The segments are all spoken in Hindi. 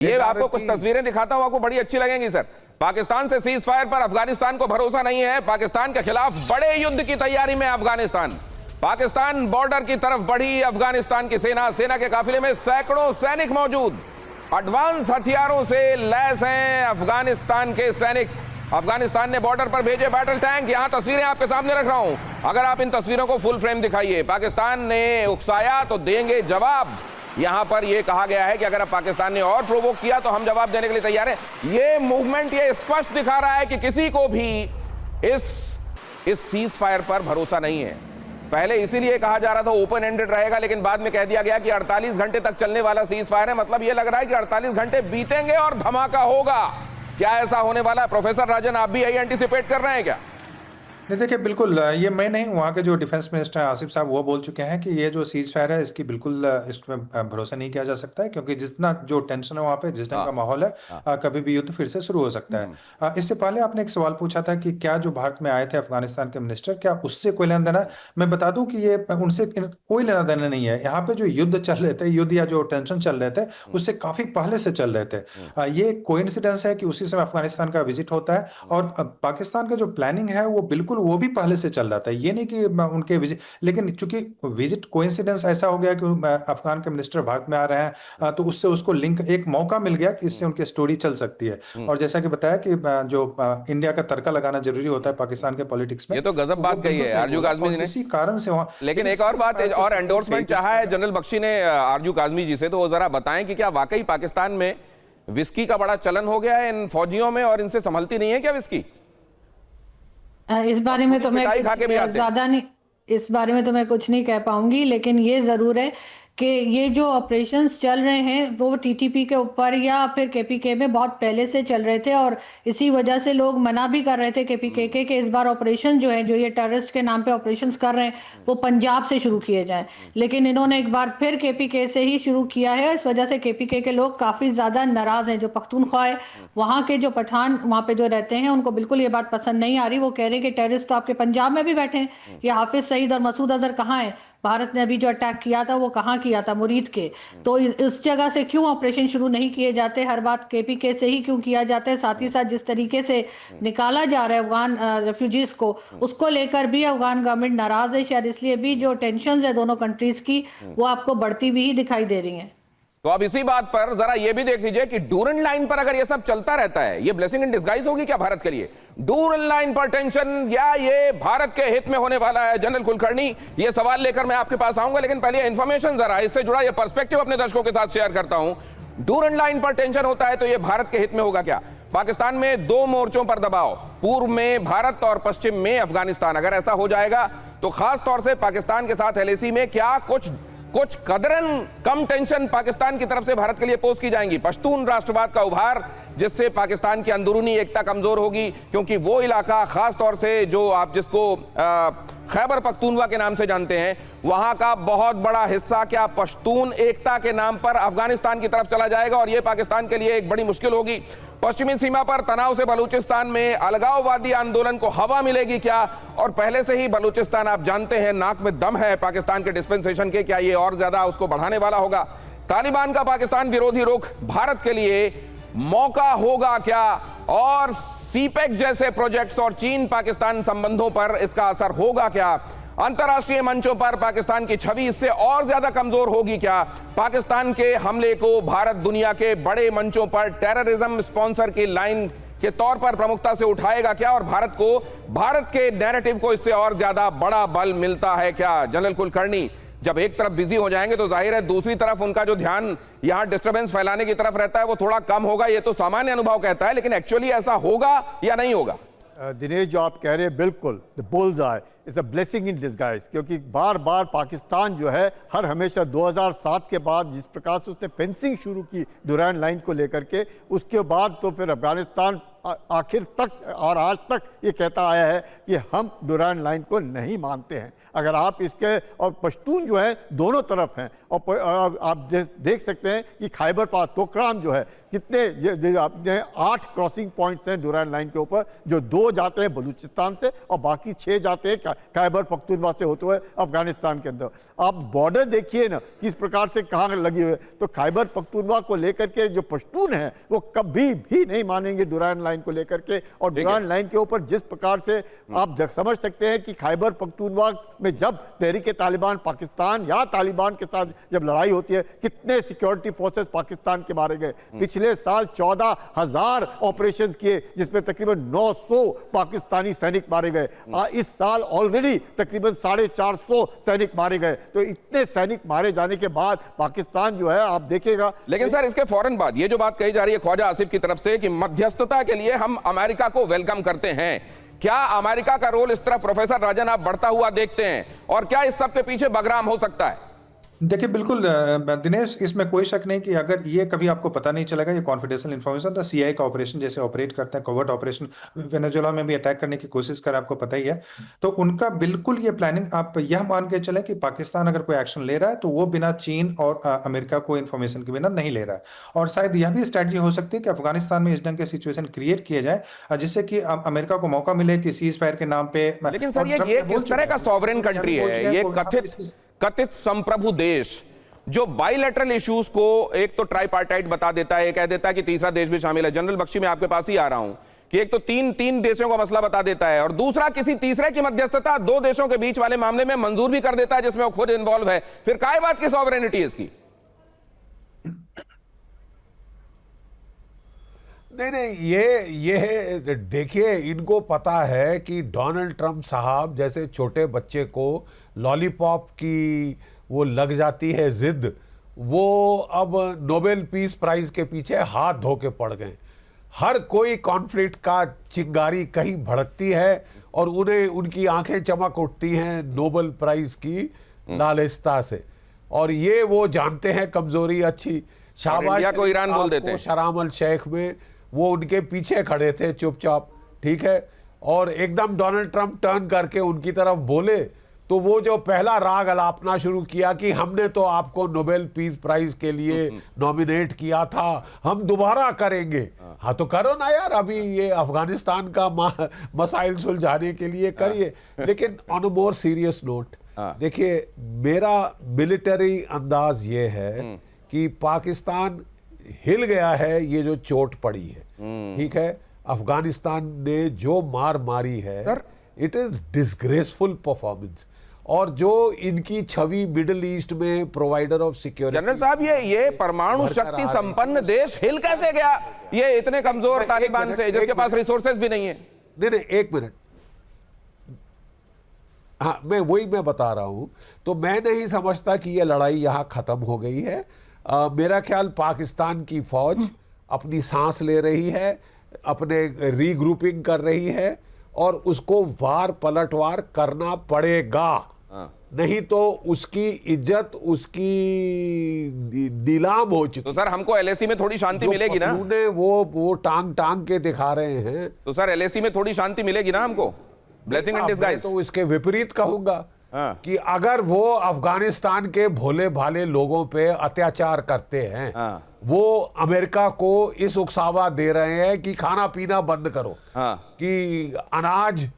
ये आपको कुछ तस्वीरें दिखाता हूं, आपको बड़ी अच्छी लगेंगी सर। पाकिस्तान से सीज फायर पर अफगानिस्तान को भरोसा नहीं है। पाकिस्तान के खिलाफ बड़े युद्ध की तैयारी में अफगानिस्तान। पाकिस्तान बॉर्डर की तरफ बढ़ी अफगानिस्तान की सेना के काफिले में सैकड़ों सैनिक मौजूद। एडवांस हथियारों से लैस हैं अफगानिस्तान के सैनिक। अफगानिस्तान ने बॉर्डर पर भेजे बैटल टैंक। यहां तस्वीरें आपके सामने रख रहा हूं, अगर आप इन तस्वीरों को फुल फ्रेम दिखाइए। पाकिस्तान ने उकसाया तो देंगे जवाब। यहां पर यह कहा गया है कि अगर अब पाकिस्तान ने और प्रोवोक किया तो हम जवाब देने के लिए तैयार हैं। ये मूवमेंट ये स्पष्ट दिखा रहा है कि किसी को भी इस सीज फायर पर भरोसा नहीं है। पहले इसीलिए कहा जा रहा था ओपन एंडेड रहेगा, लेकिन बाद में कह दिया गया कि 48 घंटे तक चलने वाला सीज फायर है। मतलब यह लग रहा है कि 48 घंटे बीतेंगे और धमाका होगा। क्या ऐसा होने वाला है? प्रोफेसर राजन, आप भी यही एंटीसिपेट कर रहे हैं क्या? नहीं, देखिए बिल्कुल ये मैं नहीं, वहाँ के जो डिफेंस मिनिस्टर आसिफ साहब वो बोल चुके हैं कि ये जो सीज फायर है इसकी बिल्कुल इसमें भरोसा नहीं किया जा सकता है, क्योंकि जितना जो टेंशन है वहाँ पे, जिस ढंग का माहौल है, कभी भी युद्ध फिर से शुरू हो सकता है। इससे पहले आपने एक सवाल पूछा था कि क्या जो भारत में आए थे अफगानिस्तान के मिनिस्टर, क्या उससे कोई लेना देना है? मैं बता दूं कि ये उनसे कोई लेना देना नहीं है। यहाँ पे जो युद्ध चल रहे थे, युद्ध या जो टेंशन चल रहे थे, उससे काफी पहले से चल रहे थे। ये कोइंसिडेंस है कि उसी समय अफगानिस्तान का विजिट होता है, और पाकिस्तान का जो प्लानिंग है वो बिल्कुल वो भी पहले से चल रहा था। ये नहीं कि उनके विजिट, लेकिन चूंकि विजिट कोइंसिडेंस ऐसा हो गया कि अफगान के मिनिस्टर भारत में आ रहे हैं, तो उससे उसको लिंक एक मौका मिल गया कि इससे उनकी स्टोरी चल सकती है। और जैसा कि बताया कि जो इंडिया का तड़का लगाना जरूरी होता है पाकिस्तान के पॉलिटिक्स में, ये तो गजब बात कही है आरजू काज़मी ने। इसी कारण से वहां, लेकिन एक और बात और एंडोर्समेंट चाहा है जनरल बख्शी ने आरजू काज़मी जी से, तो वो जरा बताएं कि क्या वाकई पाकिस्तान में विस्की का बड़ा चलन हो गया है इन फौजियों में, और इनसे संभलती नहीं है क्या विस्की? इस बारे में तो मैं ज्यादा नहीं, इस बारे में तो मैं कुछ नहीं कह पाऊंगी, लेकिन ये जरूर है कि ये जो ऑपरेशंस चल रहे हैं वो टीटीपी के ऊपर या फिर केपीके में बहुत पहले से चल रहे थे, और इसी वजह से लोग मना भी कर रहे थे केपीके के इस बार ऑपरेशन जो है, जो ये टेररिस्ट के नाम पे ऑपरेशंस कर रहे हैं, वो पंजाब से शुरू किए जाएं। लेकिन इन्होंने एक बार फिर केपीके से ही शुरू किया है। इस वजह से केपीके के लोग काफ़ी ज़्यादा नाराज़ हैं। जो पख्तूनख्वा है, वहाँ के जो पठान वहाँ पे जो रहते हैं, उनको बिल्कुल ये बात पसंद नहीं आ रही। वो कह रहे हैं कि टेररिस्ट तो आपके पंजाब में भी बैठे हैं। ये हाफिज सईद और मसूद अजहर कहाँ है? भारत ने अभी जो अटैक किया था वो कहाँ किया था? मुरीद के। तो इस जगह से क्यों ऑपरेशन शुरू नहीं किए जाते? हर बात केपीके से ही क्यों किया जाता है? साथ ही साथ जिस तरीके से निकाला जा रहा है अफगान रेफ्यूजीज को, उसको लेकर भी अफगान गवर्नमेंट नाराज है। शायद इसलिए भी जो टेंशन है दोनों कंट्रीज की, वो आपको बढ़ती हुई ही दिखाई दे रही है। तो अब इसी बात पर जरा ये भी देख लीजिए कि डूरन लाइन पर अगर ये सब चलता रहता है, ये ब्लेसिंग इन डिस्गाइज होगी क्या भारत के लिए? डूरन लाइन पर टेंशन, या ये भारत के हित में होने वाला है? जनरल कुलकर्णी, ये सवाल लेकर मैं आपके पास आऊंगा, लेकिन पहले इंफॉर्मेशन जरा इससे जुड़ा ये पर्सपेक्टिव अपने दर्शकों के साथ शेयर करता हूं। डूरन लाइन पर टेंशन होता है तो ये भारत के हित में होगा क्या? पाकिस्तान में दो मोर्चों पर दबाव, पूर्व में भारत और पश्चिम में अफगानिस्तान। अगर ऐसा हो जाएगा तो खास तौर से पाकिस्तान के साथ एलएसी में क्या कुछ कदरन कम टेंशन पाकिस्तान की तरफ से भारत के लिए पोज की जाएंगी? पश्तून राष्ट्रवाद का उभार, जिससे पाकिस्तान की अंदरूनी एकता कमजोर होगी, क्योंकि वो इलाका खास तौर से जो आप जिसको खैबर पख्तूनवा के नाम से जानते हैं, वहां का बहुत बड़ा हिस्सा क्या पश्तून एकता के नाम पर अफगानिस्तान की तरफ चला जाएगा, और यह पाकिस्तान के लिए एक बड़ी मुश्किल होगी। पश्चिमी सीमा पर तनाव से बलूचिस्तान में अलगाववादी आंदोलन को हवा मिलेगी क्या? और पहले से ही बलूचिस्तान आप जानते हैं नाक में दम है पाकिस्तान के डिस्पेंसेशन के, क्या ये और ज्यादा उसको बढ़ाने वाला होगा? तालिबान का पाकिस्तान विरोधी रुख भारत के लिए मौका होगा क्या? और सीपेक जैसे प्रोजेक्ट्स और चीन पाकिस्तान संबंधों पर इसका असर होगा क्या? अंतर्राष्ट्रीय मंचों पर पाकिस्तान की छवि इससे और ज्यादा कमजोर होगी क्या? पाकिस्तान के हमले को भारत दुनिया के बड़े मंचों पर टेररिज्म स्पॉन्सर की लाइन के तौर पर प्रमुखता से उठाएगा क्या? और भारत के नैरेटिव को इससे और ज्यादा बड़ा बल मिलता है क्या? जनरल कुलकर्णी, जब एक तरफ बिजी हो जाएंगे तो जाहिर है दूसरी तरफ उनका जो ध्यान यहां डिस्टर्बेंस फैलाने की तरफ रहता है वो थोड़ा कम होगा। ये तो सामान्य अनुभव कहता है, लेकिन एक्चुअली ऐसा होगा या नहीं होगा? दिनेश, जो आप कह रहे हैं बिल्कुल, the bulls I, it's a blessing in disguise. क्योंकि बार बार पाकिस्तान जो है हर हमेशा 2007 के बाद जिस प्रकार से उसने फेंसिंग शुरू की डुरैंड लाइन को लेकर के, उसके बाद तो फिर अफगानिस्तान आखिर तक और आज तक ये कहता आया है कि हम डुरैंड लाइन को नहीं मानते हैं। अगर आप इसके, और पश्तून जो है दोनों तरफ हैं, और आप देख सकते हैं कि खैबर पाख्तूनख्वा जो है कितने आपने 8 क्रॉसिंग पॉइंट्स हैं डुरैंड लाइन के ऊपर, जो 2 जाते हैं बलूचिस्तान से और बाकी 6 जाते हैं खैबर पख्तूनवा से होते हुए अफगानिस्तान के अंदर। आप बॉर्डर देखिए ना किस प्रकार से कहाँ लगी हुई है। तो खैबर पख्तूनवा को लेकर के जो पश्तून है वो कभी भी नहीं मानेंगे डुरान लाइन को लेकर के। और डुरान लाइन के ऊपर जिस प्रकार से आप समझ सकते हैं कि खैबर पख्तूनवा में जब तहरीक तालिबान पाकिस्तान या तालिबान के साथ जब लड़ाई होती है, कितने सिक्योरिटी फोर्सेस पाकिस्तान के मारे गए। पिछले साल 14,000 ऑपरेशन किए जिसमें तकरीबन 900 पाकिस्तानी सैनिक मारे गए। इस साल ऑलरेडी तकरीबन 450 सैनिक मारे गए। तो इतने सैनिक मारे जाने के बाद पाकिस्तान जो है आप देखिएगा। लेकिन सर इसके फौरन बाद ये जो बात कही जा रही है ख्वाजा आसिफ की तरफ से कि मध्यस्थता के लिए हम अमेरिका को वेलकम करते हैं, क्या अमेरिका का रोल इस तरफ प्रोफेसर राजन आप बढ़ता हुआ देखते हैं, और क्या इस सब के पीछे बगराम हो सकता है? देखिए बिल्कुल दिनेश, इसमें कोई शक नहीं कि अगर ये कभी आपको पता नहीं चलेगा, ये कॉन्फिडेंशियल इन्फॉर्मेशन था। सीआईए का ऑपरेशन जैसे ऑपरेट करते हैं, कोवर्ट ऑपरेशन वेनेजुएला में भी अटैक करने की कोशिश कर, आपको पता ही है। तो उनका बिल्कुल ये प्लानिंग, आप यह मान के चले कि पाकिस्तान अगर कोई एक्शन ले रहा है तो वो बिना चीन और अमेरिका को इन्फॉर्मेशन के बिना नहीं ले रहा है। और शायद यह भी स्ट्रैटेजी हो सकती है कि अफगानिस्तान में इस ढंग के सिचुएशन क्रिएट किए जाए जिससे कि अमेरिका को मौका मिले कि सीज फायर के नाम पे। लेकिन सर ये किस तरह का सॉवरेन कंट्री है, ये कथित संप्रभु देश जो बाइलेटरल इश्यूज को एक तो ट्राइपार्टाइट बता देता है, कह देता है कि तीसरा देश भी शामिल है। जनरल बख्शी, मैं आपके पास ही आ रहा हूं कि एक तो तीन देशों का मसला बता देता है और दूसरा किसी तीसरे की मध्यस्थता 2 देशों के बीच वाले मामले में मंजूर भी कर देता है जिसमें वो खुद इन्वॉल्व है। फिर काय बात की सॉवरेनिटी है इसकी? नहीं, ये देखिए, इनको पता है कि डोनाल्ड ट्रंप साहब जैसे छोटे बच्चे को लॉलीपॉप की वो लग जाती है जिद, वो अब नोबेल पीस प्राइज के पीछे हाथ धो के पड़ गए। हर कोई कॉन्फ्लिक्ट का चिंगारी कहीं भड़कती है और उन्हें उनकी आंखें चमक उठती हैं नोबेल प्राइज की लालचता से। और ये वो जानते हैं कमजोरी अच्छी। शाबाश को ईरान बोल देते हैं। शराम अल शेख में वो उनके पीछे खड़े थे चुपचाप, ठीक है, और एकदम डोनाल्ड ट्रंप टर्न करके उनकी तरफ बोले तो वो जो पहला राग अलापना शुरू किया कि हमने तो आपको नोबेल पीस प्राइज के लिए नॉमिनेट किया था, हम दोबारा करेंगे। हाँ तो करो ना यार, अभी ये अफगानिस्तान का मसाइल सुलझाने के लिए करिए। लेकिन on a more serious note, देखिए मेरा मिलिट्री अंदाज ये है कि पाकिस्तान हिल गया है, ये जो चोट पड़ी है, ठीक है, अफगानिस्तान ने जो मार मारी है, इट इज डिसग्रेसफुल परफॉर्मेंस। और जो इनकी छवि मिडिल ईस्ट में प्रोवाइडर ऑफ सिक्योरिटी। जनरल साहब, ये परमाणु शक्ति संपन्न देश हिल कैसे गया ये इतने कमजोर तालिबान से जिसके पास रिसोर्सेज भी नहीं है? नहीं, एक मिनट, हाँ मैं बता रहा हूं। तो मैं नहीं समझता कि ये लड़ाई यहां खत्म हो गई है। मेरा ख्याल पाकिस्तान की फौज अपनी सांस ले रही है, अपने रीग्रुपिंग कर रही है और उसको वार पलटवार करना पड़ेगा। नहीं तो उसकी इज्जत उसकी नीलाम हो चुकी। तो सर हमको एलएसी में थोड़ी शांति मिलेगी ना? वो टांग के दिखा रहे हैं। तो सर एलएसी में थोड़ी शांति मिलेगी ना हमको? Blessing in disguise. तो इसके विपरीत कहूंगा कि अगर वो अफगानिस्तान के भोले भाले लोगों पे अत्याचार करते हैं, वो अमेरिका को इस उकसावा दे रहे हैं कि खाना पीना बंद करो, कि अनाज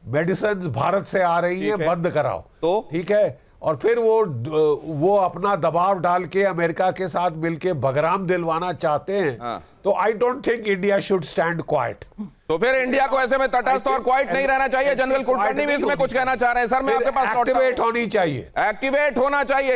मेडिसिन भारत से आ रही है, बंद कराओ, तो ठीक है, और फिर वो अपना दबाव डाल के अमेरिका के साथ मिलके बगराम दिलवाना चाहते हैं, तो I don't think India should stand quite. तो फिर इंडिया को ऐसे में तटस्थ और क्वाइट नहीं रहना चाहिए। जनरल कुलकर्णी भी इसमें कुछ कहना चाह रहे हैं। सर मैं आपके पास एक्टिवेट होनी चाहिए, एक्टिवेट होना चाहिए।